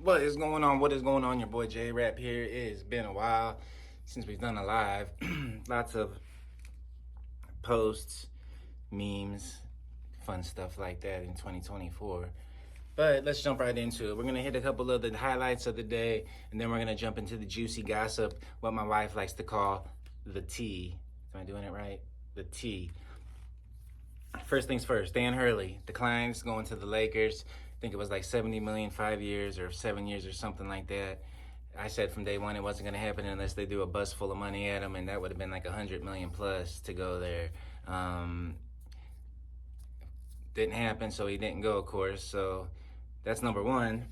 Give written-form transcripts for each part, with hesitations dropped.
What is going on? What is going on? Your boy J Rap here. It's been a while since we've done a live. Lots of posts, memes, fun stuff like that in 2024. But let's jump right into it. We're going to hit a couple of the highlights of the day, and then we're going to jump into the juicy gossip, what my wife likes to call the tea. Am I doing it right? The tea. First things first, Dan Hurley declines going to the Lakers. I think it was like 70 million, 5 years or 7 years or something like that. I said from day one it wasn't going to happen unless they threw a bus full of money at him, and that would have been like 100 million plus to go there. Didn't happen, so he didn't go, of course. So that's number one.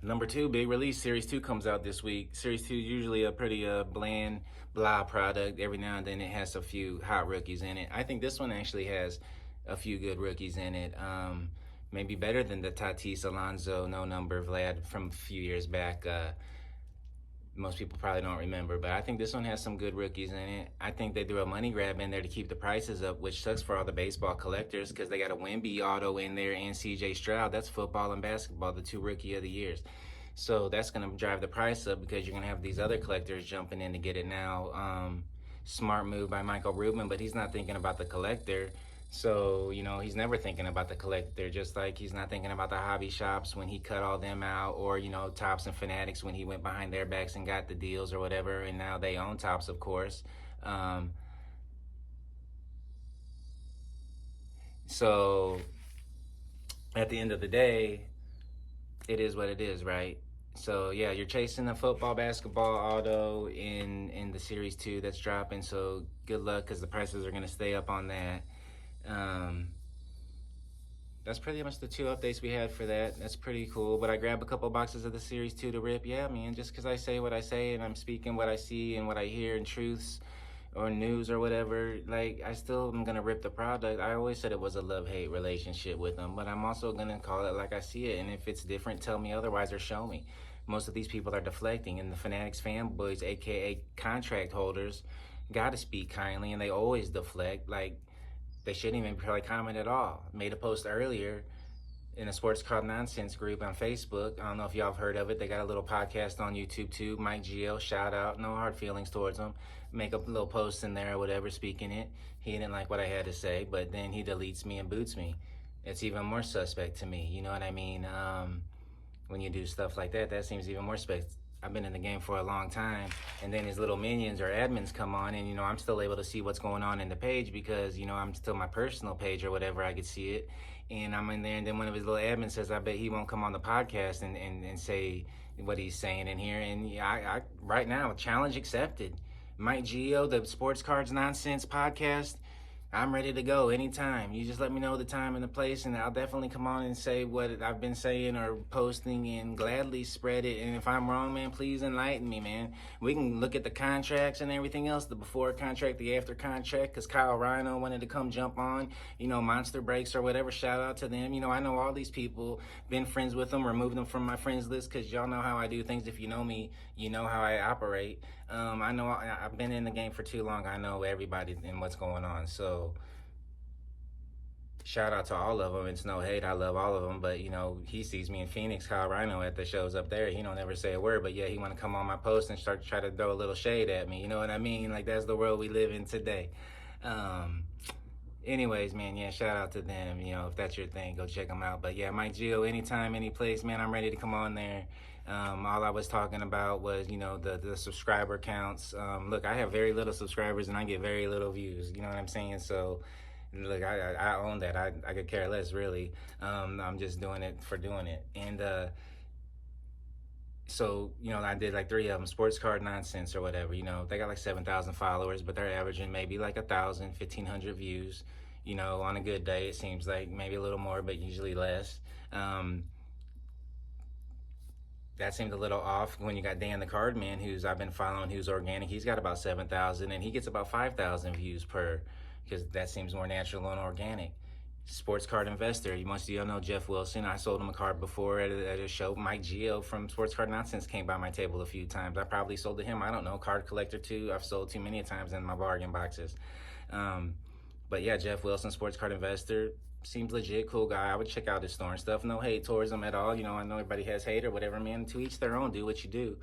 Number two, big release. Series 2 comes out this week. Series 2 is usually a pretty bland, blah product. Every now and then it has a few hot rookies in it. I think this one actually has a few good rookies in it. Maybe better than the Tatis, Alonso, no number Vlad from a few years back. Most people probably don't remember, but I think this one has some good rookies in it. I think they threw a money grab in there to keep the prices up, which sucks for all the baseball collectors because they got a Wemby auto in there and CJ Stroud. That's football and basketball, the two rookie of the years. So that's going to drive the price up because you're going to have these other collectors jumping in to get it now. Smart move by Michael Rubin, but he's not thinking about the collector. So, he's never thinking about the collector, just like he's not thinking about the hobby shops when he cut all them out, or, Topps and Fanatics when he went behind their backs and got the deals or whatever, and now they own Topps, of course. So, at the end of the day, it is what it is, right? So yeah, you're chasing a football, basketball auto in the Series 2 that's dropping. So good luck because the prices are going to stay up on that. That's pretty much the two updates we had for that. That's pretty cool. But I grabbed a couple boxes of the Series 2 to rip. Yeah, man, just because I say what I say and I'm speaking what I see and what I hear in truths or news or whatever, like, I still am going to rip the product. I always said it was a love-hate relationship with them, but I'm also going to call it like I see it. And if it's different, tell me otherwise or show me. Most of these people are deflecting, and the Fanatics fanboys, aka contract holders, gotta speak kindly, and they always deflect. Like, they shouldn't even probably comment at all. Made a post earlier in a Sports Card Nonsense group on Facebook. I don't know if y'all have heard of it. They got a little podcast on YouTube too. Mike Gio, shout out. No hard feelings towards him. Make a little post in there or whatever, speaking it. He didn't like what I had to say, but then he deletes me and boots me. It's even more suspect to me. You know what I mean? When you do stuff like that, that seems even more suspect. I've been in the game for a long time, and then his little minions or admins come on, and I'm still able to see what's going on in the page because I'm still my personal page or whatever. I could see it, and I'm in there, and then one of his little admins says, "I bet he won't come on the podcast and say what he's saying in here." And yeah, I right now, challenge accepted. Mike Gio, the Sports Cards Nonsense podcast. I'm ready to go anytime. You just let me know the time and the place, and I'll definitely come on and say what I've been saying or posting and gladly spread it. And if I'm wrong, man, please enlighten me, man. We can look at the contracts and everything else, the before contract, the after contract, because Kyle Rhino wanted to come jump on, Monster Breaks or whatever. Shout out to them. I know all these people, been friends with them, removed them from my friends list because y'all know how I do things. If you know me, you know how I operate. I know I've been in the game for too long. I know everybody and what's going on. So shout out to all of them. It's no hate. I love all of them. But, he sees me in Phoenix, Kyle Rhino at the shows up there. He don't ever say a word. But, yeah, he want to come on my post and try to throw a little shade at me. You know what I mean? Like, that's the world we live in today. Anyways, man, yeah, shout out to them. If that's your thing, go check them out. But, yeah, Mike Gio, anytime, any place, man, I'm ready to come on there. All I was talking about was, the subscriber counts. Look, I have very little subscribers and I get very little views. You know what I'm saying? So, look, I own that. I could care less, really. I'm just doing it for doing it. And so, I did like 3 of them, Sports Card Nonsense or whatever. They got like 7,000 followers, but they're averaging maybe like 1,000, 1,500 views. On a good day, it seems like maybe a little more, but usually less. That seemed a little off when you got Dan the Card Man, who's I've been following, who's organic. He's got about 7,000, and he gets about 5,000 views per, because that seems more natural and organic. Sports Card Investor, most of y'all know Jeff Wilson. I sold him a card before at a show. Mike Gio from Sports Card Nonsense came by my table a few times. I probably sold to him. I don't know. Card Collector too. I've sold too many times in my bargain boxes. But yeah, Jeff Wilson, Sports Card Investor. seems legit, cool guy. I would check out his store and stuff. No hate towards him at all. You know, I know everybody has hate or whatever, man. To each their own. Do what you do.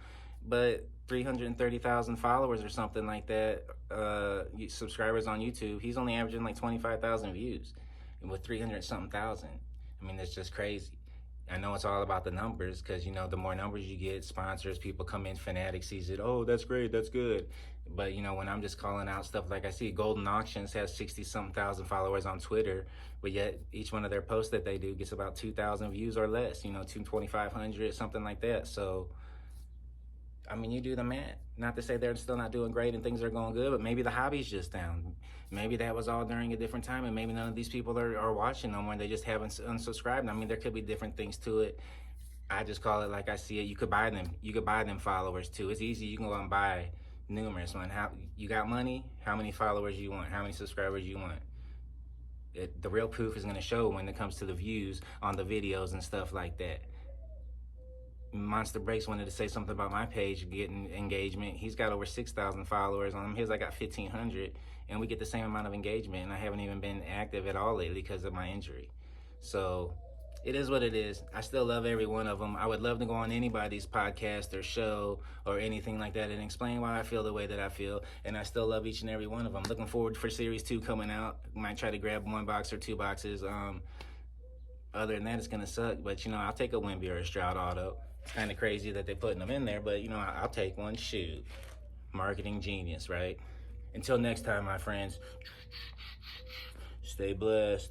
But 330,000 followers or something like that, subscribers on YouTube. He's only averaging like 25,000 views, and with 300 something thousand. I mean, that's just crazy. I know it's all about the numbers because, you know, the more numbers you get, sponsors, people come in, Fanatics sees it, oh, that's great, that's good. But, you know, when I'm just calling out stuff like I see Golden Auctions has 60 something thousand followers on Twitter, but yet each one of their posts that they do gets about 2,000 views or less, you know, 2,500, something like that. So, I mean, you do the math. Not to say they're still not doing great and things are going good, but maybe the hobby's just down. Maybe that was all during a different time, and maybe none of these people are watching no more. They just haven't unsubscribed. I mean, there could be different things to it. I just call it like I see it. You could buy them. You could buy them followers too. It's easy. You can go and buy numerous. When how you got money, how many followers you want, how many subscribers you want. The real proof is going to show when it comes to the views on the videos and stuff like that. Monster Breaks wanted to say something about my page getting engagement. He's got over 6,000 followers on him. His I got 1,500, and we get the same amount of engagement. And I haven't even been active at all lately because of my injury. So it is what it is. I still love every one of them. I would love to go on anybody's podcast or show or anything like that and explain why I feel the way that I feel. And I still love each and every one of them. Looking forward for Series 2 coming out. Might try to grab 1 box or 2 boxes. Other than that, it's going to suck. But, you know, I'll take a Wemby or a Stroud auto. It's kind of crazy that they're putting them in there, but, you know, I'll take one. Shoot. Marketing genius, right? Until next time, my friends, stay blessed.